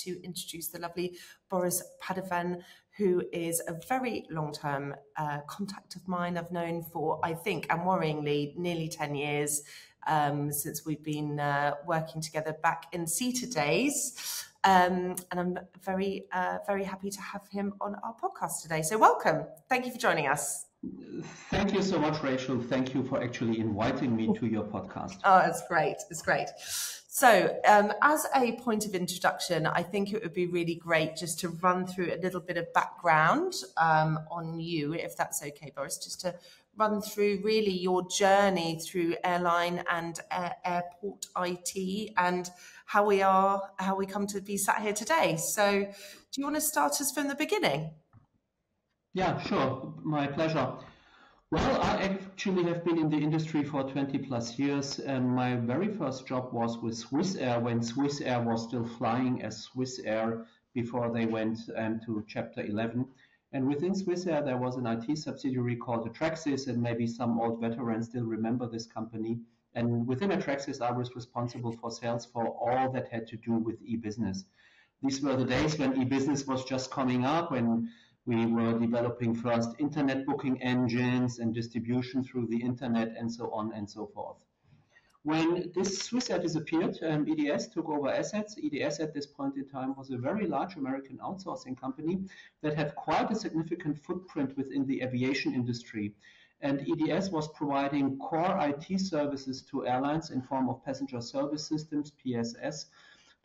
to introduce the lovely Boris Padovan, who is a very long-term contact of mine. I've known for, I think, and worryingly, nearly 10 years since we've been working together back in CETA days. And I'm very happy to have him on our podcast today. So welcome. Thank you for joining us. Thank you so much, Rachel. Thank you for actually inviting me to your podcast. Oh, it's great. It's great. So as a point of introduction, I think it would be really great just to run through a little bit of background on you, if that's okay, Boris, just to run through really your journey through airline and airport IT and how we come to be sat here today. So do you want to start us from the beginning? Yeah, sure. My pleasure. Well, I actually have been in the industry for 20 plus years, and my very first job was with Swiss Air when Swiss Air was still flying as Swiss Air before they went to Chapter 11. And within Swiss Air, there was an IT subsidiary called Atraxis, and maybe some old veterans still remember this company. And within Atraxis, I was responsible for sales for all that had to do with e-business. These were the days when e-business was just coming up, when we were developing first internet booking engines and distribution through the internet and so on and so forth. When this Swiss Air disappeared, EDS took over assets. EDS at this point in time was a very large American outsourcing company that had quite a significant footprint within the aviation industry. And EDS was providing core IT services to airlines in form of passenger service systems, PSS,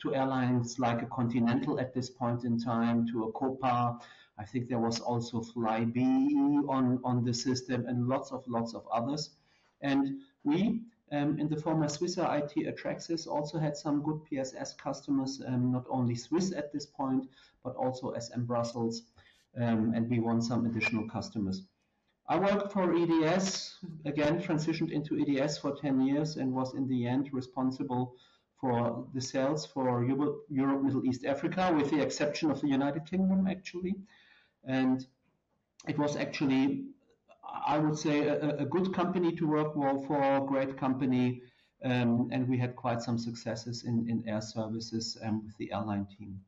to airlines like a Continental at this point in time, to a Copa. I think there was also Flybe on the system and lots of others. And we, in the former Swiss Air IT Atraxis, also had some good PSS customers, not only Swiss at this point, but also SM Brussels, and we won some additional customers. I worked for EDS, again transitioned into EDS for 10 years and was in the end responsible for the sales for Europe, Middle East, Africa, with the exception of the United Kingdom, actually. And it was actually, I would say, a good company to work for, a great company, and we had quite some successes in air services with the airline team.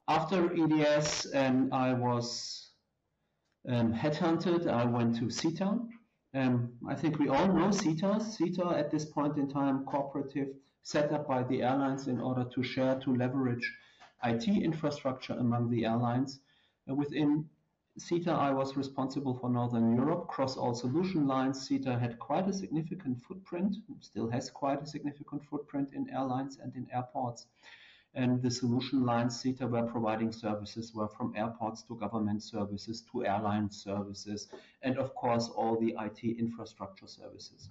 After EDS, I was headhunted. I went to CETA. I think we all know CETA. CETA at this point in time, cooperative, set up by the airlines in order to share, to leverage IT infrastructure among the airlines. Within CETA, I was responsible for Northern Europe, across all solution lines. CETA had quite a significant footprint, still has quite a significant footprint in airlines and in airports. And the solution lines CETA were providing services were from airports to government services to airline services, and of course all the IT infrastructure services.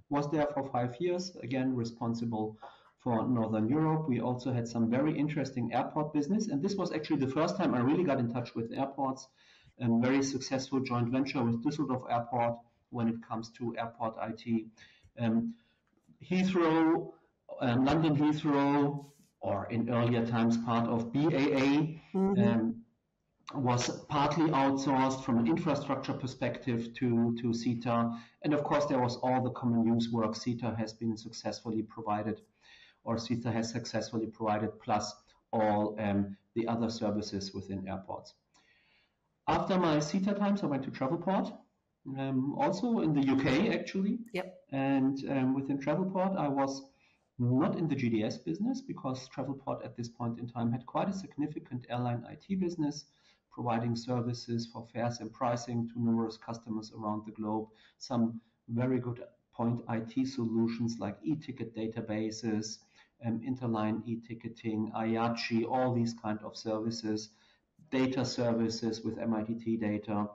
Was there for 5 years, again responsible for Northern Europe. We also had some very interesting airport business, and this was actually the first time I really got in touch with airports. A very successful joint venture with Düsseldorf Airport when it comes to airport IT. Heathrow, London Heathrow, or in earlier times part of BAA, was partly outsourced from an infrastructure perspective to CETA. And of course, there was all the common use work CETA has been successfully provided, or CETA has successfully provided, plus all the other services within airports. After my CETA times, I went to Travelport, also in the UK actually. Yep. And within Travelport, I was not in the GDS business because Travelport at this point in time had quite a significant airline IT business, providing services for fares and pricing to numerous customers around the globe. Some very good point IT solutions like e-ticket databases, interline e-ticketing, IACI, all these kind of services, data services with MITT data.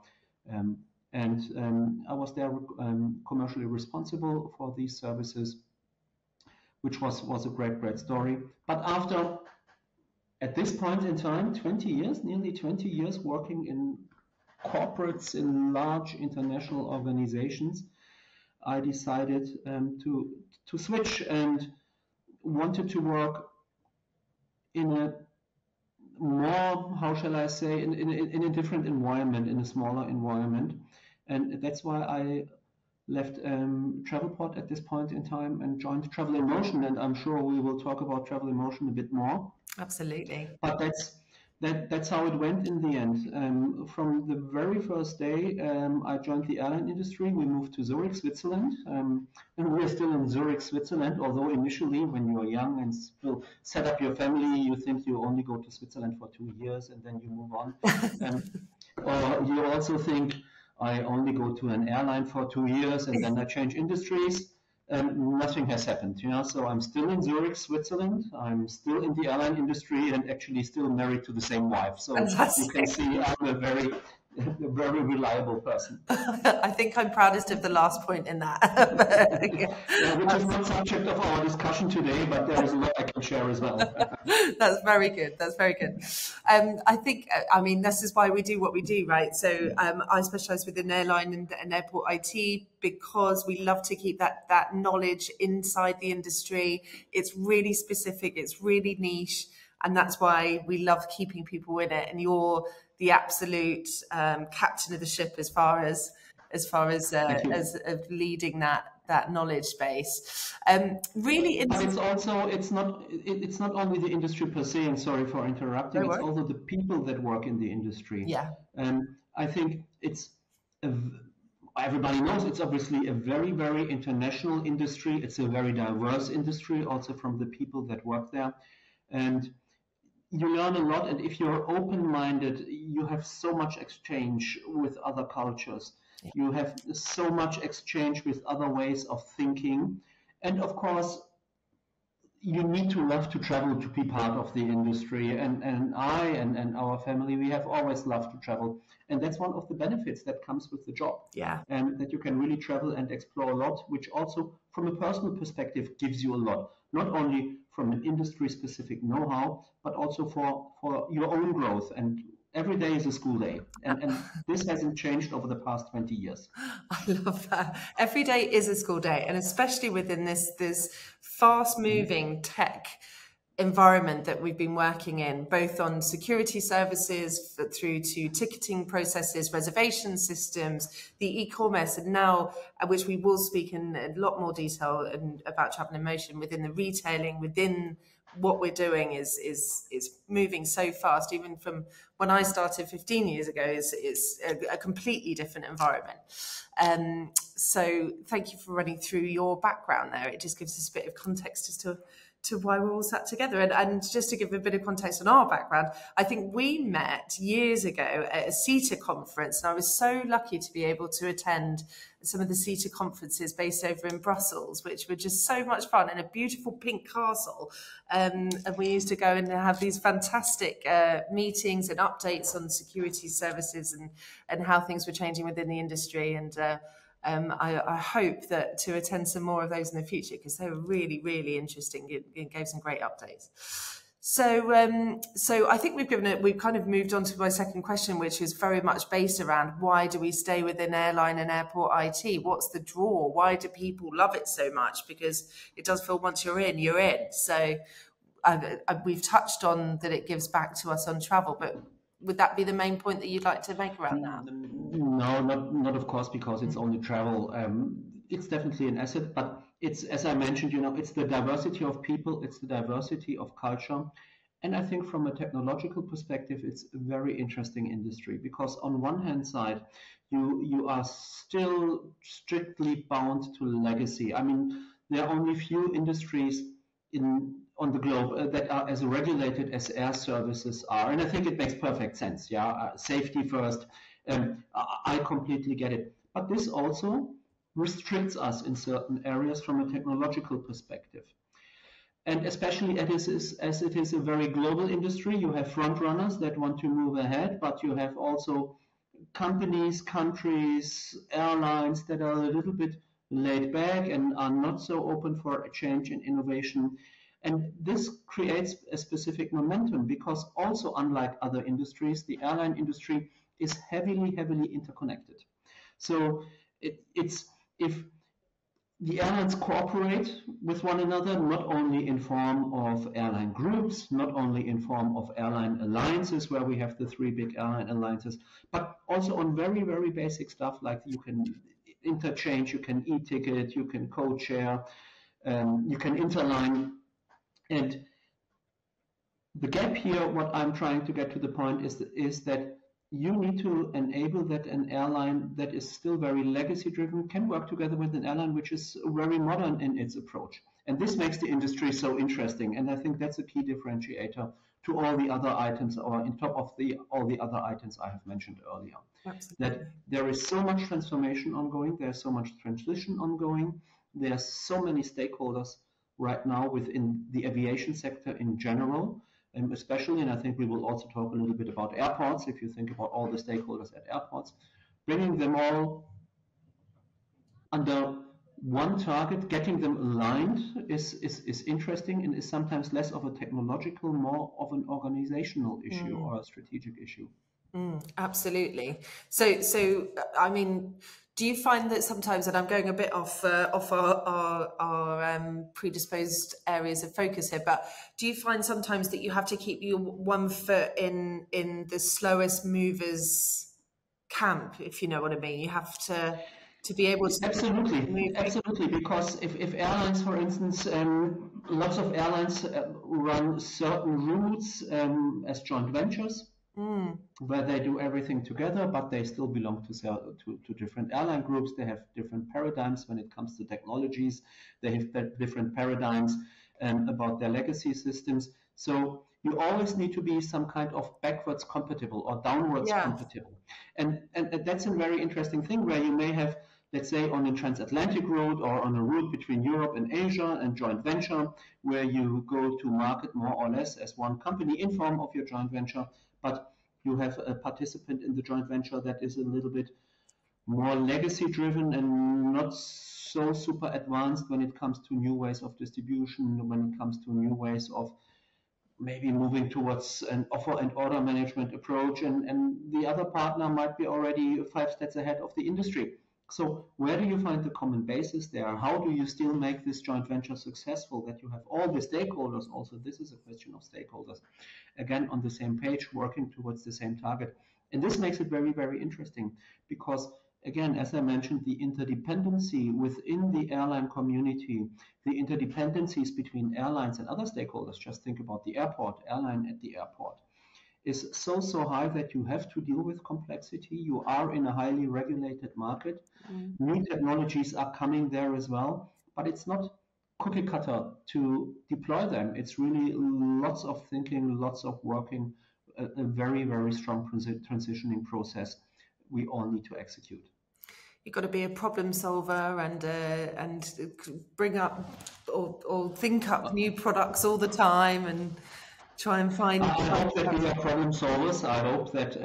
I was there commercially responsible for these services, which was a great story. But after, at this point in time, 20 years, nearly 20 years working in corporates in large international organizations, I decided to switch and wanted to work in a more, how shall I say, in a different environment, in a smaller environment. And that's why I left Travelport at this point in time and joined Travel in Motion. And I'm sure we will talk about Travel in Motion a bit more. Absolutely. But that's how it went in the end. From the very first day I joined the airline industry, we moved to Zurich, Switzerland, and we're still in Zurich, Switzerland. Although initially, when you're young and still set up your family, you think you only go to Switzerland for 2 years and then you move on. Or you also think I only go to an airline for 2 years and then I change industries. Nothing has happened, So I'm still in Zurich, Switzerland. I'm still in the airline industry and actually still married to the same wife. So you can Fantastic. see I'm a very reliable person. I think I'm proudest of the last point in that. Yeah, which is not subject of our discussion today, but there is a lot I can share as well. That's very good. That's very good. I think, I mean, this is why we do what we do, right? So I specialize within airline and airport IT because we love to keep that knowledge inside the industry. It's really specific. It's really niche. And that's why we love keeping people in it. And you're the absolute captain of the ship as far as leading that knowledge base. Really, but it's also it's not only the industry per se. And sorry for interrupting. No it's worries. also the people that work in the industry. Yeah. I think everybody knows it's obviously a very, very international industry. It's a very diverse industry, also from the people that work there, and you learn a lot. And if you're open-minded, you have so much exchange with other cultures. You have so much exchange with other ways of thinking. And of course, you need to love to travel to be part of the industry. And I and our family, we have always loved to travel. And that's one of the benefits that comes with the job. Yeah. And that you can really travel and explore a lot, which also from a personal perspective gives you a lot. Not only from an industry-specific know-how, but also for your own growth. And every day is a school day. And this hasn't changed over the past 20 years. I love that. Every day is a school day. And especially within this fast-moving tech environment that we've been working in, both on security services through to ticketing processes, reservation systems, the e-commerce, and now, which we will speak in a lot more detail about Travel in Motion, within the retailing, within what we're doing is moving so fast. Even from when I started 15 years ago, is a completely different environment. So thank you for running through your background there. It just gives us a bit of context as to why we're all sat together. And just to give a bit of context on our background, I think we met years ago at a CETA conference, and I was so lucky to be able to attend some of the CETA conferences based over in Brussels, which were just so much fun, in a beautiful pink castle. And we used to go and have these fantastic meetings and updates on security services and how things were changing within the industry. And I hope that to attend some more of those in the future, because they were really, really interesting. It gave some great updates. So I think we've kind of moved on to my second question, which is very much based around why do we stay within airline and airport IT? What's the draw? Why do people love it so much? Because it does feel once you're in, you're in. So we've touched on that it gives back to us on travel, but would that be the main point that you'd like to make around that? No, not of course, because it's only travel. It's definitely an asset, but it's, as I mentioned, it's the diversity of people, it's the diversity of culture. And I think from a technological perspective, it's a very interesting industry, because on one hand side, you are still strictly bound to legacy. I mean, there are only few industries on the globe that are as regulated as air services are. And I think it makes perfect sense. Yeah, safety first. I completely get it. But this also restricts us in certain areas from a technological perspective. And especially as it is a very global industry, you have front runners that want to move ahead, but you have also companies, countries, airlines that are a little bit laid back and are not so open for a change in innovation. And this creates a specific momentum, because also, unlike other industries, the airline industry is heavily, heavily interconnected. So it's if the airlines cooperate with one another, not only in form of airline groups, not only in form of airline alliances, where we have the three big airline alliances, but also on very, very basic stuff like you can interchange, you can e-ticket, you can co-share, you can interline. And The gap here, what I'm trying to get to the point is that you need to enable that an airline that is still very legacy driven can work together with an airline which is very modern in its approach. And this makes the industry so interesting. And I think that's a key differentiator to all the other items, or on top of all the other items I have mentioned earlier. Absolutely. That there is so much transformation ongoing, there's so much transition ongoing, there's so many stakeholders right now within the aviation sector in general, especially, and I think we will also talk a little bit about airports, if you think about all the stakeholders at airports, bringing them all under one target, getting them aligned is interesting, and is sometimes less of a technological, more of an organizational issue or a strategic issue. Absolutely. So I mean, do you find that sometimes, and I'm going a bit off our predisposed areas of focus here, but do you find sometimes that you have to keep your one foot in the slowest movers camp, if you know what I mean? You have to be able to absolutely, because if airlines, for instance, lots of airlines run certain routes as joint ventures, where they do everything together, but they still belong to different airline groups. They have different paradigms when it comes to technologies. They have different paradigms about their legacy systems. So you always need to be some kind of backwards compatible or downwards compatible. And that's a very interesting thing, where you may have, let's say, on a transatlantic route or on a route between Europe and Asia and joint venture, where you go to market more or less as one company in form of your joint venture, but you have a participant in the joint venture that is a little bit more legacy driven and not so super advanced when it comes to new ways of distribution, when it comes to new ways of maybe moving towards an offer and order management approach, and the other partner might be already 5 steps ahead of the industry. So where do you find the common basis there? How do you still make this joint venture successful, that you have all the stakeholders, also this is a question of stakeholders, again on the same page, working towards the same target? And this makes it very, very interesting, because again, as I mentioned, the interdependency within the airline community, the interdependencies between airlines and other stakeholders, just think about the airport, airline at the airport, is so high that you have to deal with complexity. You are in a highly regulated market. New technologies are coming there as well, but it's not cookie cutter to deploy them. It's really lots of thinking, lots of working, a very, very strong transitioning process we all need to execute. You've got to be a problem solver and bring up or think up new products all the time and try and find. I hope that we are problem solvers. I hope that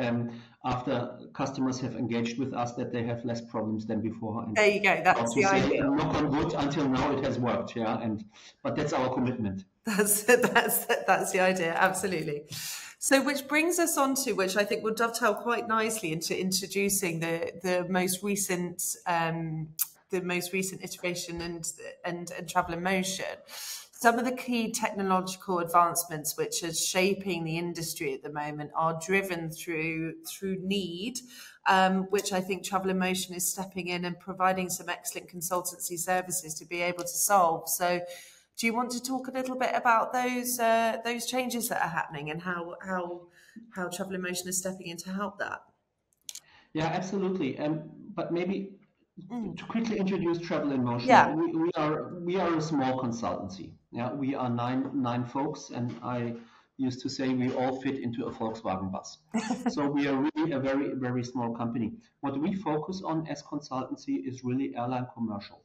after customers have engaged with us, that they have less problems than before. And there you go. That's the idea. Knock on wood, until now it has worked. Yeah, but that's our commitment. That's the idea. Absolutely. So, which brings us on to, which I think will dovetail quite nicely into introducing the most recent iteration and Travel in Motion. Some of the key technological advancements which are shaping the industry at the moment are driven through need, which I think Travel in Motion is stepping in and providing some excellent consultancy services to be able to solve. So, do you want to talk a little bit about those changes that are happening and how Travel in Motion is stepping in to help that? Yeah, absolutely. But maybe to quickly introduce Travel in Motion, we are a small consultancy. Yeah, we are nine folks, and I used to say we all fit into a Volkswagen bus. So we are really a very, very small company. What we focus on as consultancy is really airline commercial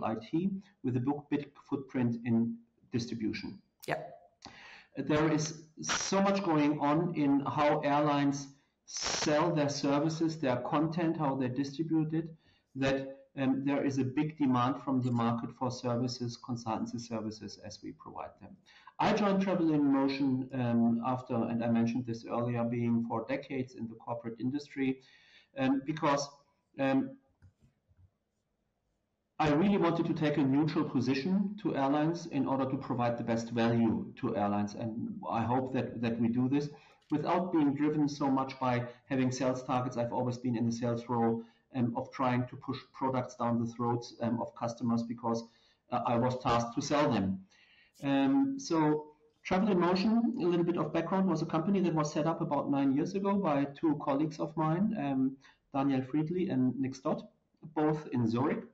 IT with a big footprint in distribution. Yeah. There is so much going on in how airlines sell their services, their content, how they distribute it, that there is a big demand from the market for services, consultancy services, as we provide them. I joined Travel in Motion after, and I mentioned this earlier, being for decades in the corporate industry, because I really wanted to take a neutral position to airlines in order to provide the best value to airlines. And I hope that we do this without being driven so much by having sales targets. I've always been in the sales role of trying to push products down the throats of customers because I was tasked to sell them. So Travel in Motion, a little bit of background, was a company that was set up about 9 years ago by two colleagues of mine, Daniel Friedli and Nick Stott, both in Zurich.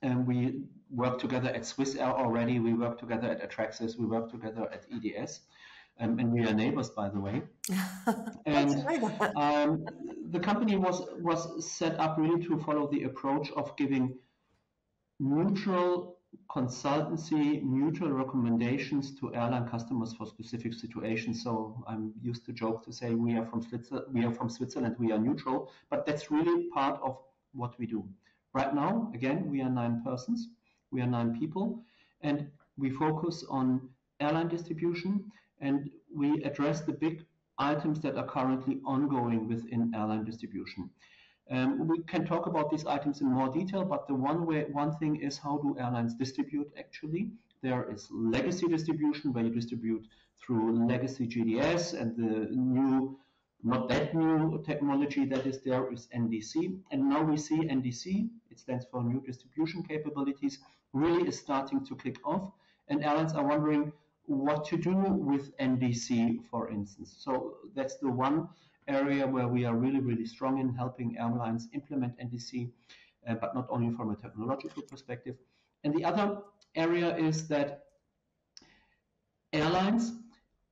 And we work together at Swiss Air already, we work together at Atraxis, we work together at EDS, and we are neighbors, by the way. And the company was set up really to follow the approach of giving neutral consultancy, neutral recommendations to airline customers for specific situations. So I'm used to joke to say we are from Switzerland, we are neutral, but that's really part of what we do. Right now, again, we are 9 persons, we are 9 people, and we focus on airline distribution, and we address the big items that are currently ongoing within airline distribution. We can talk about these items in more detail, but the one thing is, how do airlines distribute actually? There is legacy distribution, where you distribute through legacy GDS, and the new, not that new technology that is there is NDC. And now we see NDC, it stands for New Distribution Capabilities, really is starting to kick off. And airlines are wondering what to do with NDC, for instance. So that's the one area where we are really, really strong in helping airlines implement NDC, but not only from a technological perspective. And the other area is that airlines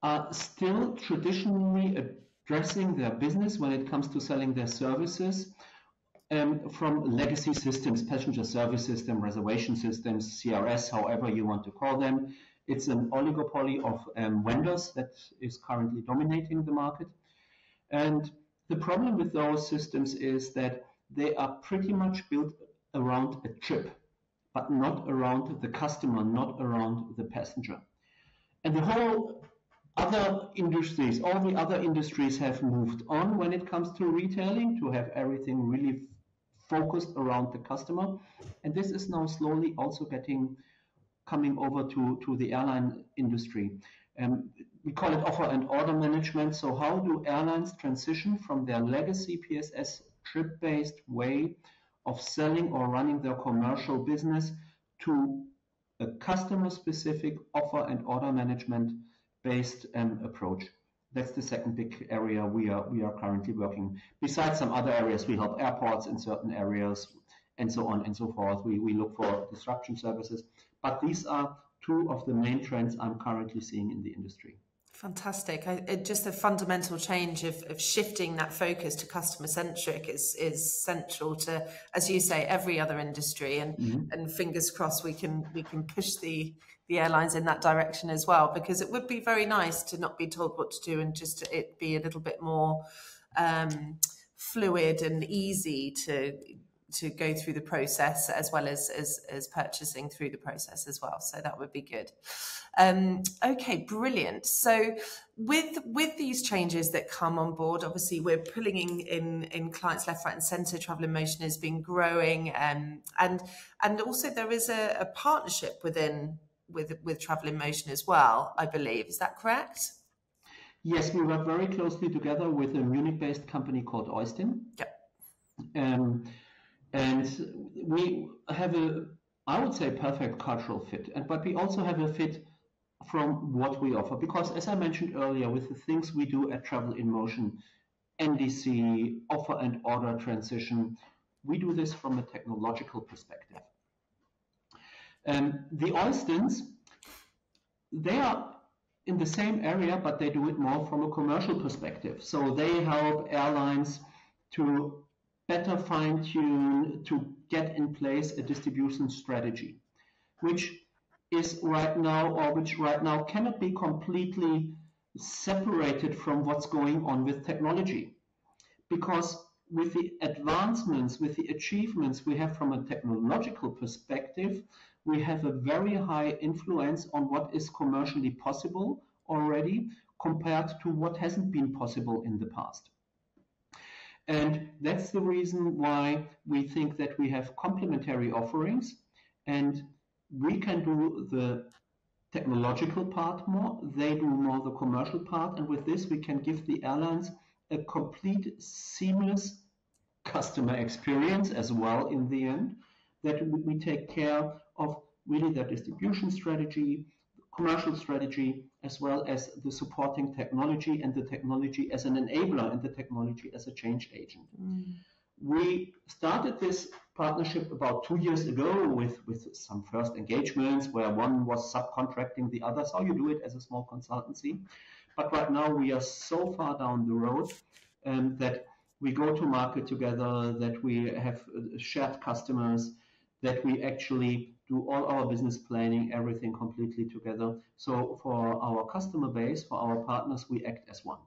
are still traditionally addressing their business when it comes to selling their services from legacy systems, passenger service system, reservation systems, CRS, however you want to call them. It's an oligopoly of vendors that is currently dominating the market. And the problem with those systems is that they are pretty much built around a chip, but not around the customer, not around the passenger. And the whole other industries, all the other industries have moved on when it comes to retailing to have everything really focused around the customer. And this is now slowly also coming over to the airline industry. We call it offer and order management. So how do airlines transition from their legacy PSS trip-based way of selling or running their commercial business to a customer-specific offer and order management-based approach? That's the second big area we are currently working. Besides some other areas, we help airports in certain areas, and so on and so forth. We look for disruption services. But these are two of the main trends I'm currently seeing in the industry. Fantastic. Just a fundamental change of shifting that focus to customer-centric is central to, as you say, every other industry. And fingers crossed we can push the airlines in that direction as well, because it would be very nice to not be told what to do and just it be a little bit more fluid and easy to go through the process, as well as purchasing through the process as well. So that would be good. Okay, brilliant. So with these changes that come on board, obviously we're pulling in clients left, right and centre. Travel in Motion has been growing, and also there is a partnership with Travel in Motion as well, I believe. Is that correct? Yes, we work very closely together with a Munich-based company called Oystin. Yep. And we have I would say, perfect cultural fit. But we also have a fit from what we offer. Because as I mentioned earlier, with the things we do at Travel in Motion, NDC, offer and order transition, we do this from a technological perspective. The Oystins, they are in the same area, but they do it more from a commercial perspective. So they help airlines to better fine-tune, to get in place a distribution strategy, which right now cannot be completely separated from what's going on with technology. Because with the advancements, with the achievements we have from a technological perspective, we have a very high influence on what is commercially possible already compared to what hasn't been possible in the past. And that's the reason why we think that we have complementary offerings, and we can do the technological part more, they do more the commercial part, and with this we can give the airlines a complete seamless customer experience as well in the end, that we take care of really their distribution strategy, commercial strategy, as well as the supporting technology, and the technology as an enabler and the technology as a change agent. We started this partnership about 2 years ago with some first engagements where one was subcontracting the other, so you do it as a small consultancy. But right now we are so far down the road that we go to market together, that we have shared customers, that we actually do all our business planning, everything completely together. So for our customer base, for our partners, we act as one.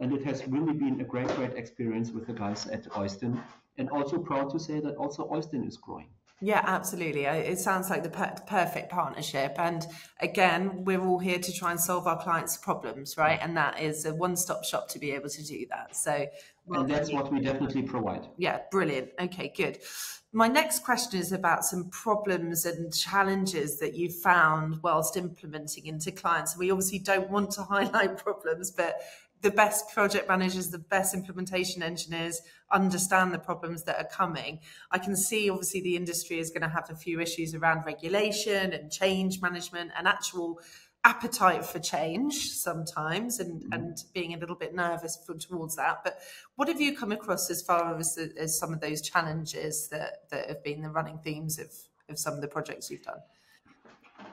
And it has really been a great experience with the guys at Oyston. And also proud to say that also Oyston is growing. Yeah, absolutely. It sounds like the perfect partnership. And again, we're all here to try and solve our clients' problems, right? And that is a one-stop shop to be able to do that. So, and that's what we definitely provide. Yeah, brilliant. Okay, good. My next question is about some problems and challenges that you found whilst implementing into clients. We obviously don't want to highlight problems, but the best project managers, the best implementation engineers understand the problems that are coming. I can see obviously the industry is going to have a few issues around regulation and change management and actual appetite for change sometimes, and being a little bit nervous towards that. But what have you come across as far as some of those challenges that have been the running themes of some of the projects you've done?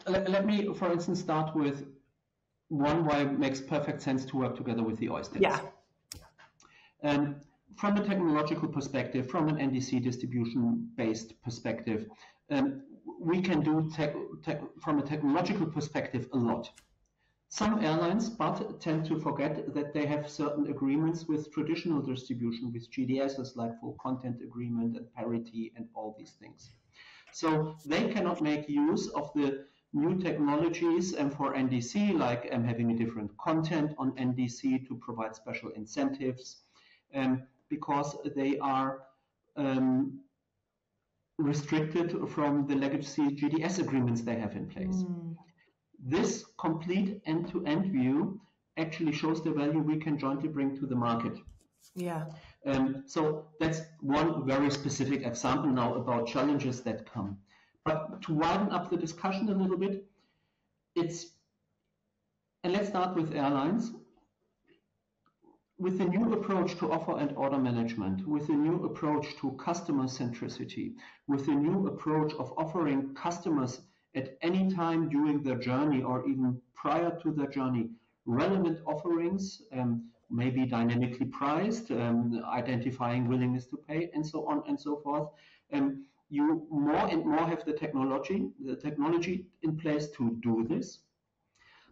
Let me, for instance, start with one why it makes perfect sense to work together with the Oystons. Yeah. From a technological perspective, from an NDC distribution-based perspective, we can do from a technological perspective a lot. Some airlines but tend to forget that they have certain agreements with traditional distribution, with GDSs like full content agreement and parity and all these things. So they cannot make use of the new technologies and for NDC, like having a different content on NDC to provide special incentives, because they are restricted from the legacy GDS agreements they have in place. This complete end-to-end view actually shows the value we can jointly bring to the market. Yeah. So that's one very specific example now about challenges that come. But to widen up the discussion a little bit, and let's start with airlines. With the new approach to offer and order management, with the new approach to customer centricity, with the new approach of offering customers at any time during their journey or even prior to their journey, relevant offerings, maybe dynamically priced, identifying willingness to pay, and so on and so forth. You more and more have the technology in place to do this.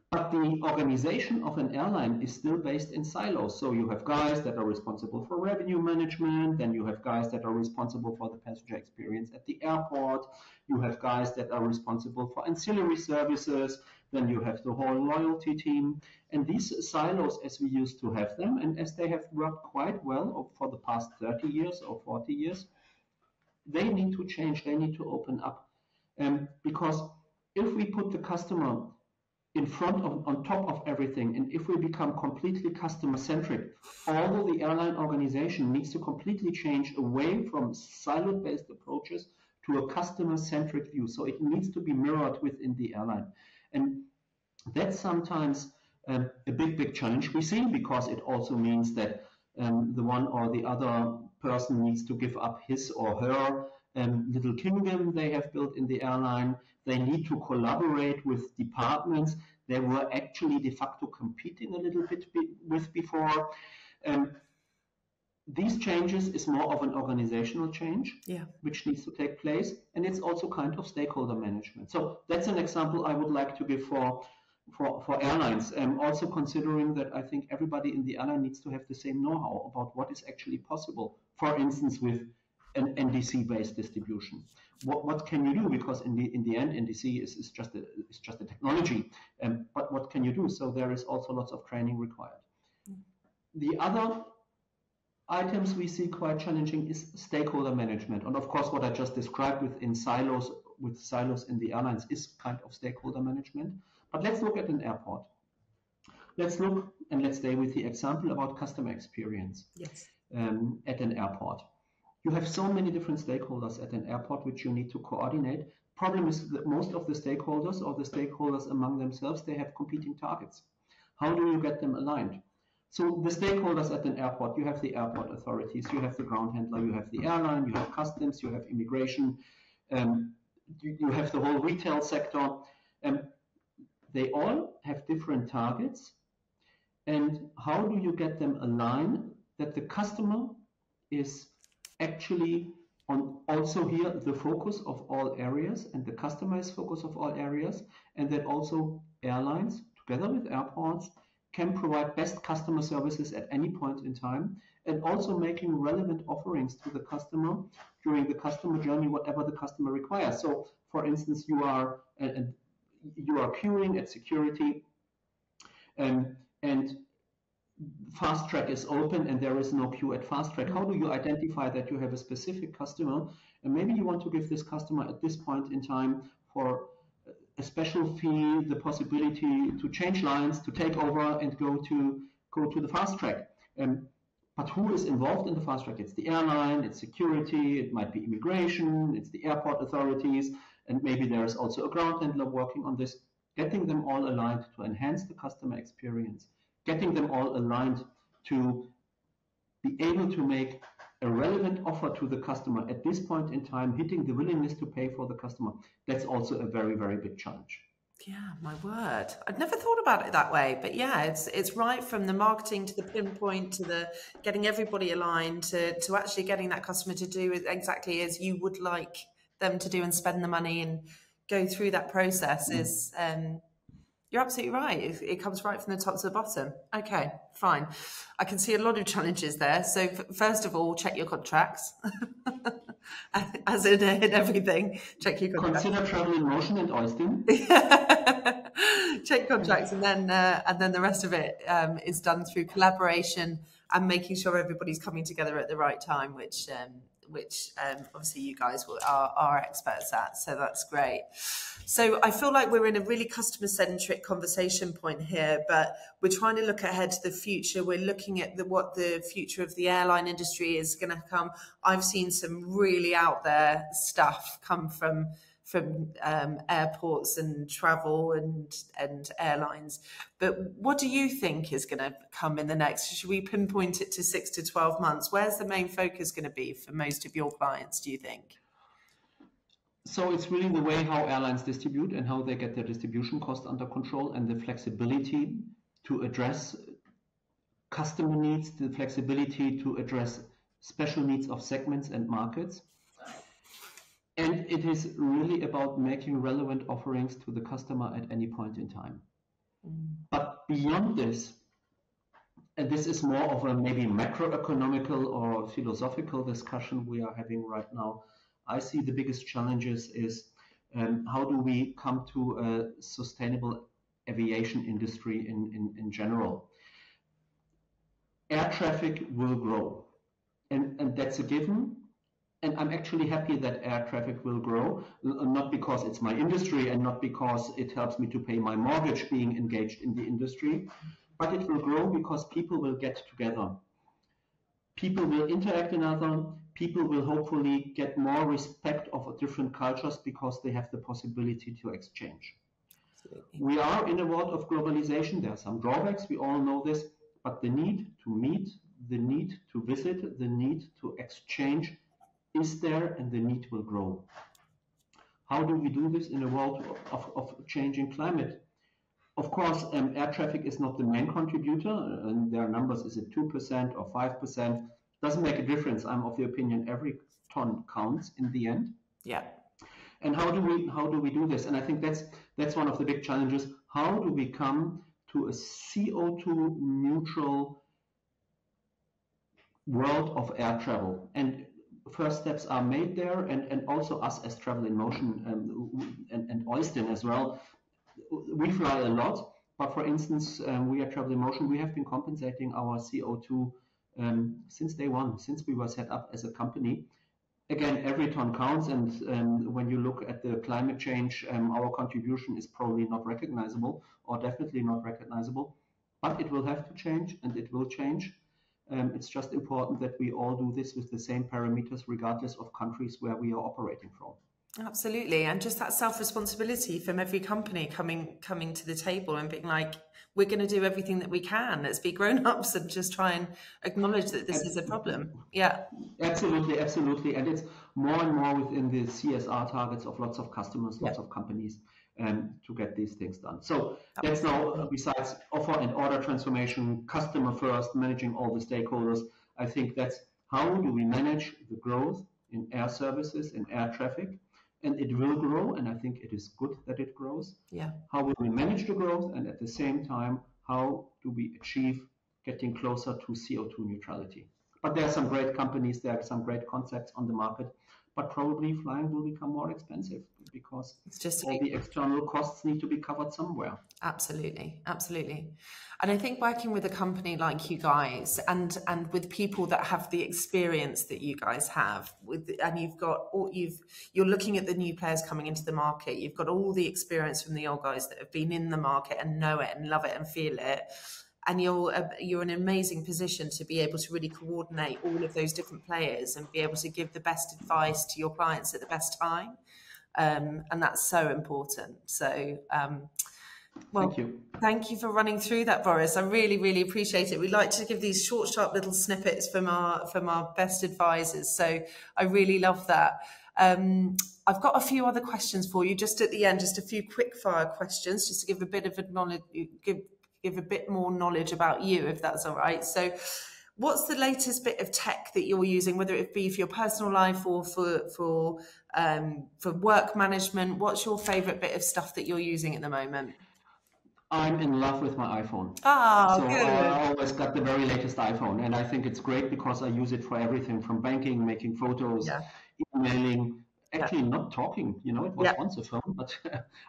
But the organization of an airline is still based in silos. So you have guys that are responsible for revenue management, then you have guys that are responsible for the passenger experience at the airport, you have guys that are responsible for ancillary services, then you have the whole loyalty team. And these silos, as we used to have them, and as they have worked quite well for the past 30 years or 40 years, they need to change, they need to open up. Because if we put the customer in front of, on top of everything, and if we become completely customer-centric, although the airline organization needs to completely change away from silo-based approaches to a customer-centric view. So it needs to be mirrored within the airline. And that's sometimes a big challenge we see, because it also means that the one or the other person needs to give up his or her little kingdom they have built in the airline. They need to collaborate with departments they were actually de facto competing a little bit with before. These changes is more of an organizational change, which needs to take place, and it's also kind of stakeholder management. So that's an example I would like to give for airlines, also considering that I think everybody in the airline needs to have the same know-how about what is actually possible. For instance, with an NDC-based distribution, what can you do? Because in the end, NDC is just a technology. But what can you do? So there is also lots of training required. The other items we see quite challenging is stakeholder management, and of course, what I just described with silos in the airlines is kind of stakeholder management. But let's look at an airport. Let's look and let's stay with the example about customer experience. Yes. At an airport. You have so many different stakeholders at an airport which you need to coordinate Problem is that most of the stakeholders or the stakeholders among themselves, they have competing targets. How do you get them aligned? So the stakeholders at an airport, you have the airport authorities, you have the ground handler, you have the airline, you have customs, you have immigration, you have the whole retail sector. They all have different targets. And how do you get them aligned that the customer is actually on also here the focus of all areas, and the customer is focus of all areas, and that also airlines together with airports can provide best customer services at any point in time, and also making relevant offerings to the customer during the customer journey, whatever the customer requires. So for instance, you are queuing at security, and fast track is open and there is no queue at fast track. How do you identify that you have a specific customer, and maybe you want to give this customer at this point in time for a special fee the possibility to change lines, to take over and go to the fast track. But who is involved in the fast track? It's the airline, it's security, it might be immigration, it's the airport authorities, and maybe there is also a ground handler working on this. Getting them all aligned to enhance the customer experience, getting them all aligned to be able to make a relevant offer to the customer at this point in time, hitting the willingness to pay for the customer. That's also a very, very big challenge. Yeah, my word. I'd never thought about it that way, but yeah, it's right from the marketing to the pinpoint to the getting everybody aligned to actually getting that customer to do exactly as you would like them to do and spend the money and go through that process is you're absolutely right. It comes right from the top to the bottom. Okay, fine. I can see a lot of challenges there. So first of all, check your contracts. As in everything, check your contracts. Consider travel in motion and Oyster. Check contracts, and then the rest of it is done through collaboration and making sure everybody's coming together at the right time, which obviously you guys are experts at. So that's great. So I feel like we're in a really customer-centric conversation point here, but we're trying to look ahead to the future. We're looking at what the future of the airline industry is going to come. I've seen some really out there stuff come from airports and travel and airlines. But what do you think is going to come in the next? Should we pinpoint it to 6 to 12 months? Where's the main focus going to be for most of your clients, do you think? So it's really the way how airlines distribute and how they get their distribution cost under control, and the flexibility to address customer needs, the flexibility to address special needs of segments and markets. And it is really about making relevant offerings to the customer at any point in time. But beyond this, and this is more of a maybe macroeconomical or philosophical discussion we are having right now, I see the biggest challenges is how do we come to a sustainable aviation industry in general. Air traffic will grow, and that's a given. And I'm actually happy that air traffic will grow, not because it's my industry and not because it helps me to pay my mortgage being engaged in the industry, but it will grow because people will get together. People will interact another. People will hopefully get more respect of different cultures because they have the possibility to exchange. Absolutely. We are in a world of globalization. There are some drawbacks. We all know this, but the need to meet, the need to visit, the need to exchange is there, and the need will grow. How do we do this in a world of changing climate? Of course, air traffic is not the main contributor, and there are numbers, is it 2% or 5%? Doesn't make a difference. I'm of the opinion every ton counts in the end. Yeah. And how do we do this? And I think that's one of the big challenges. How do we come to a CO2 neutral world of air travel? And first steps are made there, and also us as Travel in Motion and Oyster as well. We fly a lot, but for instance, we at Travel in Motion, we have been compensating our CO2 since day one, since we were set up as a company. Again, every ton counts, and when you look at the climate change, our contribution is probably not recognizable, or definitely not recognizable, but it will have to change, and it will change. It's just important that we all do this with the same parameters, regardless of countries where we are operating from. Absolutely. And just that self-responsibility from every company coming to the table and being like, we're going to do everything that we can. Let's be grown-ups and just try and acknowledge that this is a problem. Yeah. Absolutely, absolutely. And it's more and more within the CSR targets of lots of customers, Yeah. lots of companies, to get these things done. So that's now, besides offer and order transformation, customer first, managing all the stakeholders. I think that's how do we manage the growth in air services and air traffic. And it will grow, and I think it is good that it grows. Yeah. How will we manage the growth, and at the same time, how do we achieve getting closer to CO2 neutrality? But there are some great companies, there are some great concepts on the market, but probably flying will become more expensive because It's just all the external costs need to be covered somewhere. Absolutely, absolutely. And I think working with a company like you guys and with people that have the experience that you guys have and you're looking at the new players coming into the market, you've got all the experience from the old guys that have been in the market and know it and love it and feel it. And you're in an amazing position to be able to really coordinate all of those different players and be able to give the best advice to your clients at the best time. And that's so important. So, well, thank you for running through that, Boris. I really, really appreciate it. We like to give these short, sharp little snippets from our best advisors. So I really love that. I've got a few other questions for you just at the end, just a few quick fire questions, just to give a bit of give a bit more knowledge about you, if that's all right. So what's the latest bit of tech that you're using, whether it be for your personal life or for work management? What's your favorite bit of stuff that you're using at the moment? I'm in love with my iPhone. Ah, so good. I always got the very latest iPhone, and I think it's great because I use it for everything from banking, making photos, emailing, actually not talking. You know, it was once a phone, but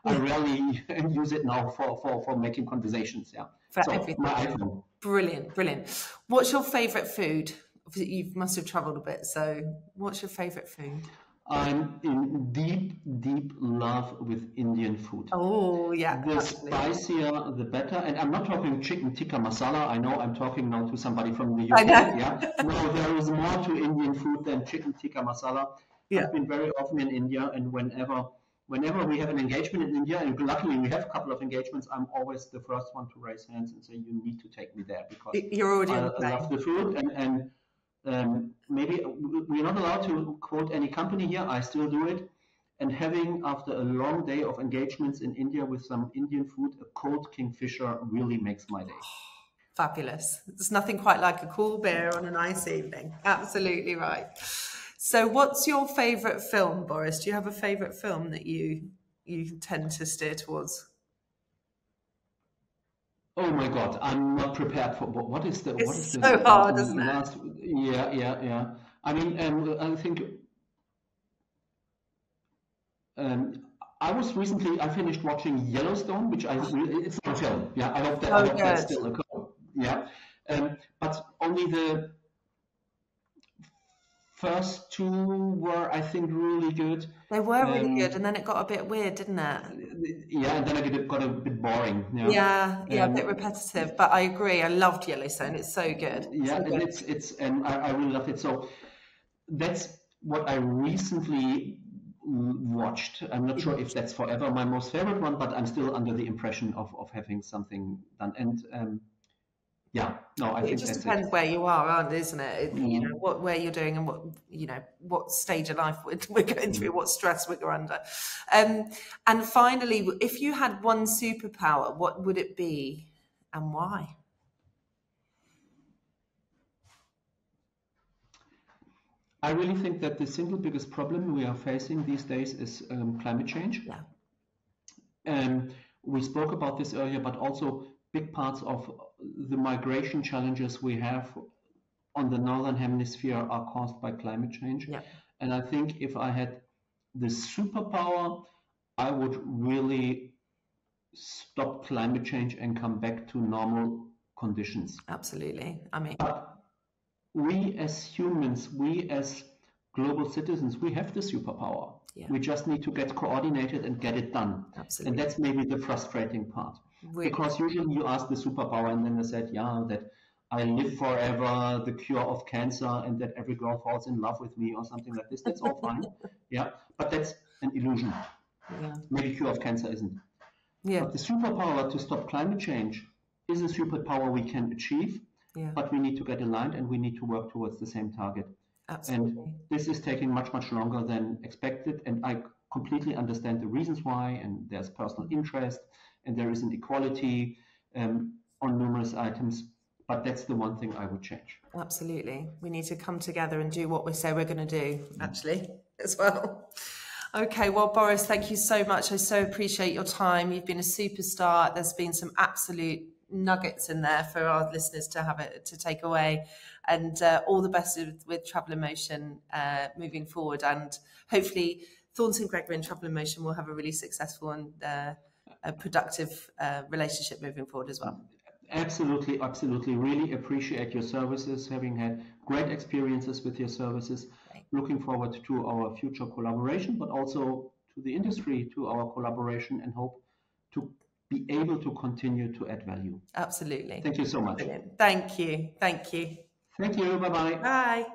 I rarely use it now for making conversations. Yeah. For so everything. My iPhone. Brilliant, brilliant. What's your favorite food? You must have traveled a bit, so what's your favorite food? I'm in deep, deep love with Indian food. Oh, yeah. The absolutely. spicier, the better. And I'm not talking chicken tikka masala. I know I'm talking now to somebody from the UK. I know. Yeah. No, there is more to Indian food than chicken tikka masala. Yeah. I've been very often in India, and whenever we have an engagement in India, and luckily we have a couple of engagements, I'm always the first one to raise hands and say, you need to take me there because you're already I love the food. And maybe we're not allowed to quote any company here. I still do it. And having, after a long day of engagements in India with some Indian food, a cold kingfisher really makes my day. Fabulous. There's nothing quite like a cool beer on a nice evening. Absolutely right. So what's your favourite film, Boris? Do you have a favourite film that you tend to steer towards? Oh my God, I'm not prepared for what is the It's so hard, isn't it? last? Yeah. I mean, I think I finished watching Yellowstone, which it's not a film. Yeah, I hope that's still a film. Yeah, but only the first two were, I think, really good. They were really good, and then it got a bit weird, didn't it? Yeah, and then it got a bit boring. Yeah, a bit repetitive. But I agree. I loved Yellowstone. It's so good. Yeah, so good. and I really loved it. So that's what I recently watched. I'm not sure if that's forever my most favorite one, but I'm still under the impression of having something done. And I think it just depends where you are, isn't it? You know where you're doing and what stage of life we're going through, what stress we're under. And finally, if you had one superpower, what would it be and why? I really think that the single biggest problem we are facing these days is climate change. Yeah. We spoke about this earlier, but also big parts of the migration challenges we have on the northern hemisphere are caused by climate change. Yeah. And I think if I had the superpower, I would really stop climate change and come back to normal conditions. Absolutely. But we as humans, we as global citizens, we have the superpower. Yeah. We just need to get coordinated and get it done. Absolutely. And that's maybe the frustrating part. Really. Because usually you ask the superpower and then they said, that I live forever, the cure of cancer, and that every girl falls in love with me or something like this. That's all fine. Yeah. But an illusion. Yeah. Maybe cure of cancer isn't. Yeah. But the superpower to stop climate change is a superpower we can achieve, Yeah. but we need to get aligned and we need to work towards the same target. Absolutely. And this is taking much, much longer than expected. And I completely understand the reasons why, and there's personal interest, and there is an equality on numerous items. But that's the one thing I would change. Absolutely. We need to come together and do what we say we're going to do, actually, as well. Okay, well, Boris, thank you so much. I so appreciate your time. You've been a superstar. There's been some absolute nuggets in there for our listeners to have it to take away, and all the best with Travel in Motion moving forward, and hopefully Thornton Gregory and Travel in Motion will have a really successful and a productive relationship moving forward as well. Absolutely, absolutely. Really appreciate your services, having had great experiences with your services. Right. Looking forward to our future collaboration, but also to the industry, to our collaboration, and hope to be able to continue to add value. Absolutely. Thank you so much. Brilliant. Thank you. Thank you. Thank you. Bye-bye. Bye.